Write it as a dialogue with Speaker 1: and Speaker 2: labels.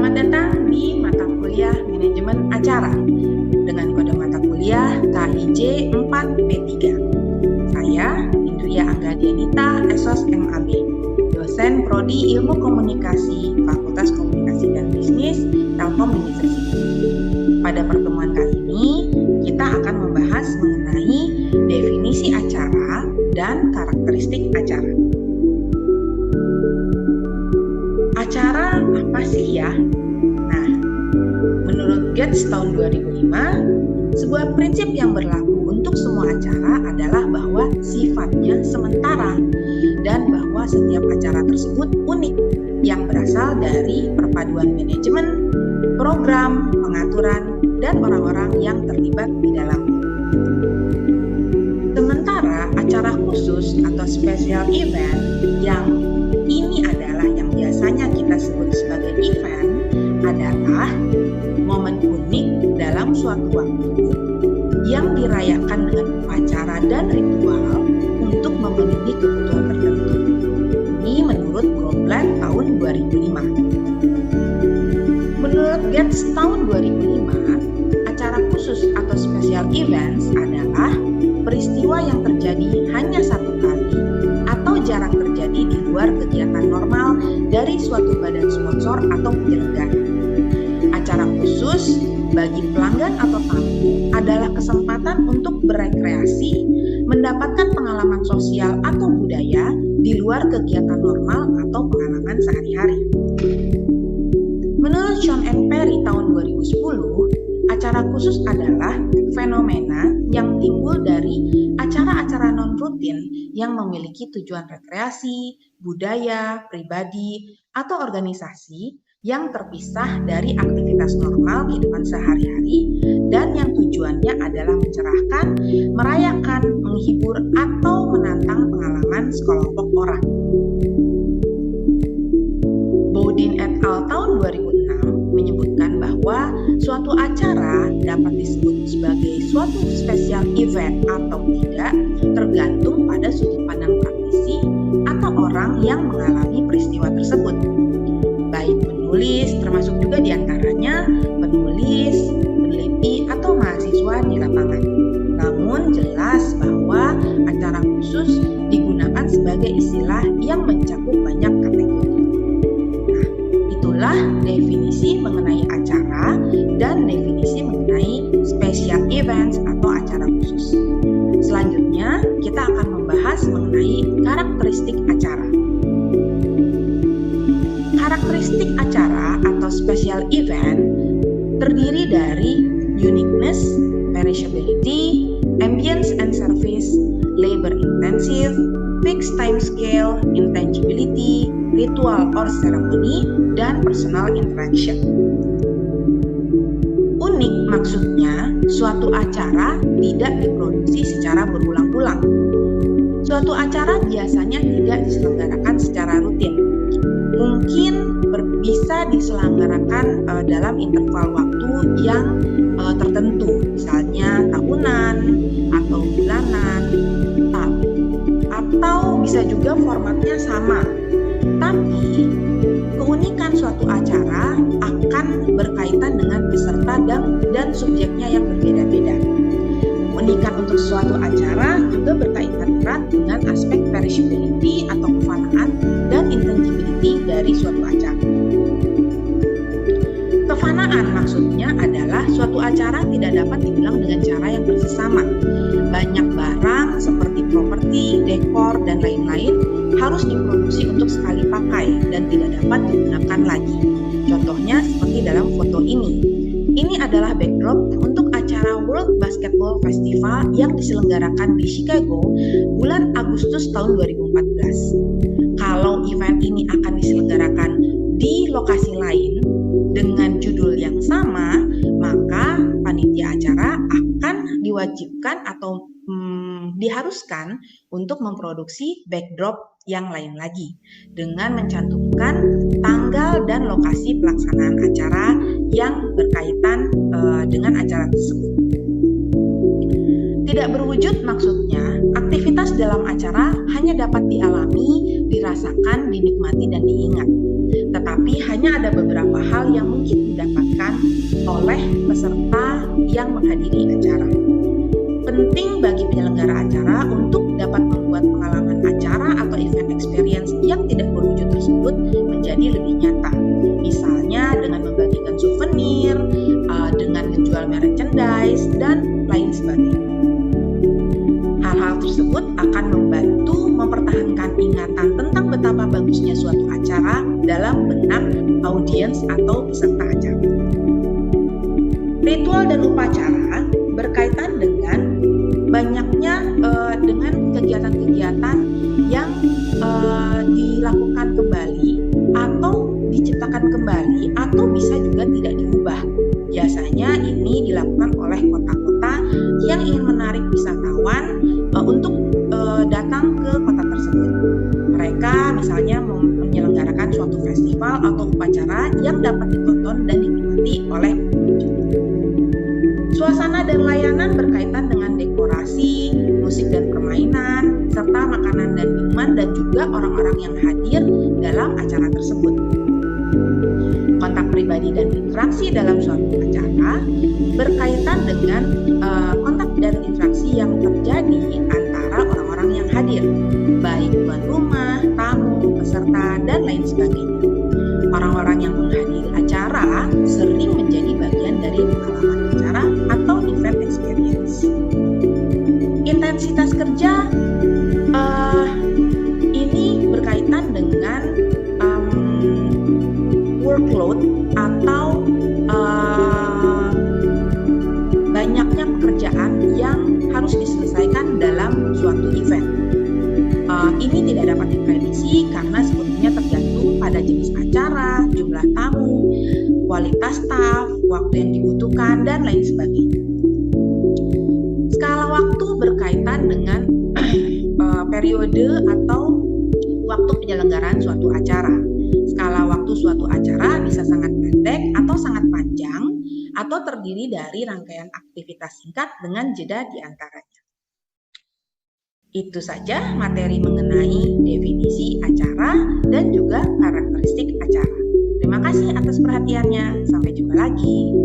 Speaker 1: Selamat datang di mata kuliah Manajemen Acara dengan kode mata kuliah KIJ 4P3. Saya Indria Anggadianita, Esos MAB, dosen Prodi Ilmu Komunikasi, Fakultas Komunikasi dan Bisnis, Telkom University. Pada pertemuan kali ini, kita akan membahas mengenai definisi acara dan karakteristik acara. Acara apa sih ya? Nah, menurut Gates tahun 2005, sebuah prinsip yang berlaku untuk semua acara adalah bahwa sifatnya sementara dan bahwa setiap acara tersebut unik yang berasal dari perpaduan manajemen, program, pengaturan, dan orang-orang yang terlibat di dalamnya. Sementara acara khusus atau special event yang ini adalah yang biasanya kita sebut sebagai event adalah momen unik dalam suatu waktu yang dirayakan dengan upacara dan ritual untuk memenuhi kebutuhan tertentu. Ini menurut Goldblatt tahun 2005. Menurut Gates tahun 2005, acara khusus atau special events adalah peristiwa yang terjadi hanya satu kali atau jarang terjadi di luar kegiatan normal dari suatu badan sponsor atau penyelenggara. Acara khusus bagi pelanggan atau tamu adalah kesempatan untuk berekreasi, mendapatkan pengalaman sosial atau budaya di luar kegiatan normal atau pengalaman sehari-hari. Menurut Sean and Perry tahun 2010, acara khusus adalah fenomena yang timbul dari acara-acara non-rutin yang memiliki tujuan rekreasi, budaya, pribadi, atau organisasi yang terpisah dari aktivitas normal kehidupan sehari-hari dan yang tujuannya adalah mencerahkan, merayakan, menghibur, atau menantang pengalaman sekelompok orang. Bowden et al. Tahun 2006 menyebutkan bahwa suatu acara dapat disebut sebagai suatu special event atau tidak tergantung pada sudut pandang praktisi atau orang yang mengalami peristiwa tersebut. Baik penulis, termasuk juga diantaranya penulis, peneliti, atau mahasiswa di lapangan. Namun jelas bahwa acara khusus digunakan sebagai istilah yang mencakup banyak kategori. Nah, itulah definisi mengenai acara dan definisi mengenai special events atau acara khusus. Selanjutnya, kita akan membahas mengenai karakteristik acara. Karakteristik acara atau special event terdiri dari uniqueness, perishability, ambience and service, labor intensive, fixed time scale, intangibility, ritual or ceremony, dan personal interaction. Unik maksudnya suatu acara tidak diproduksi secara berulang-ulang. Suatu acara biasanya tidak diselenggarakan secara rutin. Mungkin bisa diselenggarakan dalam interval waktu yang tertentu, misalnya tahunan atau bulanan, atau bisa juga formatnya sama. Tapi keunikan suatu acara akan berkaitan dengan peserta dan subjeknya yang berbeda-beda. Keunikan untuk suatu acara juga berkaitan erat dengan aspek perishability atau kefanaan dan intangibility dari suatu acara. Kefanaan maksudnya adalah suatu acara tidak dapat diulang dengan cara yang persis sama. Banyak barang seperti properti, dekor, dan lain-lain harus diproduksi untuk sekali pakai dan tidak dapat digunakan lagi. Contohnya seperti dalam foto ini. Ini adalah backdrop untuk acara World Basketball Festival yang diselenggarakan di Chicago bulan Agustus tahun 2014. Kalau event ini akan diselenggarakan di lokasi lain dengan judul yang sama, maka panitia acara akan diwajibkan atau diharuskan untuk memproduksi backdrop yang lain lagi dengan mencantumkan tanggal dan lokasi pelaksanaan acara yang berkaitan dengan acara tersebut. Tidak berwujud maksudnya aktivitas dalam acara hanya dapat dialami, dirasakan, dinikmati, dan diingat. Tetapi Tetapi hanya ada beberapa hal yang mungkin didapatkan oleh peserta yang menghadiri acara. Penting bagi penyelenggara acara untuk dapat membuat pengalaman acara atau event experience yang tidak berwujud tersebut menjadi lebih nyata. Misalnya dengan membagikan souvenir, dengan menjual merchandise, dan lain sebagainya. Hal-hal tersebut akan membantu mempertahankan ingatan tentang betapa bagusnya suatu acara dalam benak audiens atau peserta acara. Ritual dan upacara berkaitan dengan banyaknya dengan kegiatan-kegiatan yang dilakukan kembali atau diciptakan kembali atau bisa juga tidak diubah. Biasanya ini dilakukan oleh kota-kota yang ingin menarik wisatawan untuk datang ke kota tersebut. Mereka misalnya menyelenggarakan suatu festival atau upacara yang dapat ditonton dan dinikmati oleh pengunjung. Suasana dan layanan berkaitan dengan dekorasi, musik dan permainan, serta makanan dan minuman dan juga orang-orang yang hadir dalam acara tersebut. Kontak pribadi dan interaksi dalam suatu acara berkaitan dengan kontak dan interaksi yang terjadi antara orang-orang yang hadir, baik tuan rumah, tamu, peserta, dan lain sebagainya. Orang-orang yang menghadiri acara sering menjadi bagian dari pengalaman acara atau event experience. Intensitas kerja ini berkaitan dengan workload atau banyaknya pekerjaan yang harus diselesaikan dalam suatu event. Ini tidak dapat diprediksi karena sebetulnya tergantung pada jenis acara, jumlah tamu, kualitas staf, waktu yang dibutuhkan, dan lain sebagainya. Skala waktu berkaitan dengan periode atau waktu penyelenggaraan suatu acara. Skala waktu suatu acara bisa sangat pendek atau sangat panjang atau terdiri dari rangkaian aktivitas singkat dengan jeda di antaranya. Itu saja materi mengenai definisi acara dan juga karakteristik acara. Terima kasih atas perhatiannya. Sampai jumpa lagi.